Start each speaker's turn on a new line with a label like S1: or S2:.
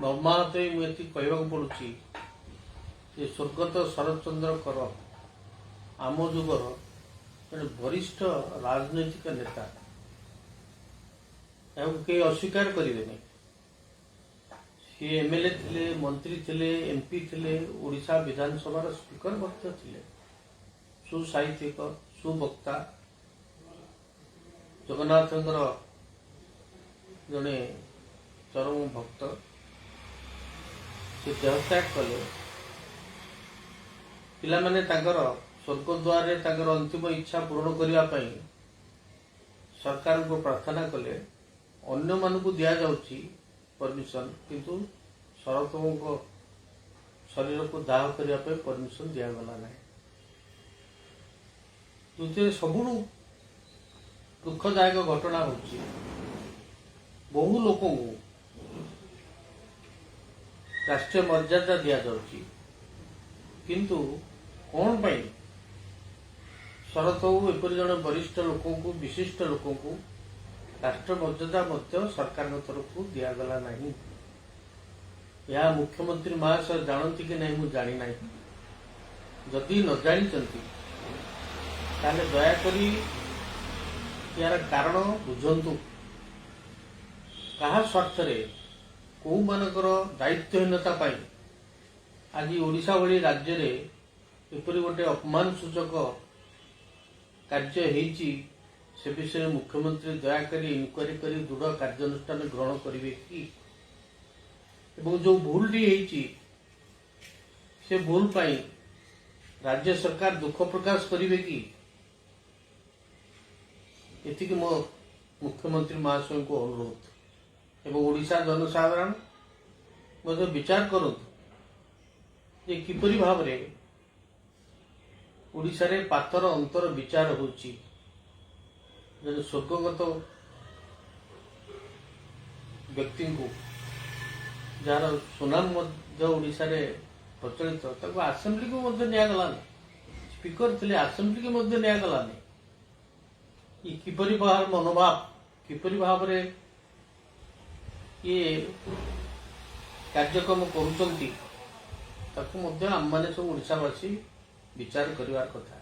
S1: मर्माहत मुझे कहवाक पड़ुछि जे स्वर्गत शरद चंद्र कर आम जुगर जड़े वरिष्ठ राजनैतिक नेता कई अस्वीकार करेंगे। सी एमएलए थे, मंत्री थे, एमपी थे, ओडिशा विधानसभा स्पीकर थे, सुसाहित्यिक सुवक्ता जगन्नाथ जड़े चरम भक्त से देहत्याग कले। पिलामाने स्वर्गद्वार अंतिम इच्छा पूरण करने सरकार को प्रार्थना कले। अन्य मानक दि जाऊँगी परमिशन, किंतु शरद बाबू शरीर को दाह करने परमिशन दिगला ना। द्वितीय सबुठ दुखदायक घटना हूँ बहु लोक राष्ट्रीय मर्यादा दि जाऊँगी, किंतु कौन पाई शरद बाबू एपरी जड़े वरिष्ठ लोक विशिष्ट लोक राष्ट्र मर्यादा सरकार तरफ दिगला ना। यह मुख्यमंत्री महाशय जानती कि नहीं मुझे जानी ना। जदि न जानी ताले दयाकोरी यार कारण बुझंतु। कहा स्वार्थ कौ मानकर दायित्वहीनता पाई आज ओडिशा भली राज्य रे एपरी गोटे अपमान सूचक कार्य होईची, से विषय मुख्यमंत्री दयाकोरी इनक्वारी करी दृढ़ कार्यानुष्ठान ग्रहण करेंगे कि एवं जो भूलटी होईची से भूल पाई राज्य सरकार दुख प्रकाश करेंगे कि एति मो मुख्यमंत्री महाशय को अनुरोध एवं ओडिशा जनसाधारण मध्य विचार करूँ जे किपरि भाव रे ओडिशा रे पातर अंतर विचार होची। जन स्वर्गगत व्यक्ति को जार सुनाम ओडिशा रे प्रचलित ताको असेंबली को मध्य नियागलानी। स्पीकर थे असेंबली को मध्य नियागलानी। किपरि भाव मनोभाव किपरि भाव रे ये कार्यक्रम करुचंती ताकू मध्य आम माने सब ओडिशावासी विचार करिवार कथा।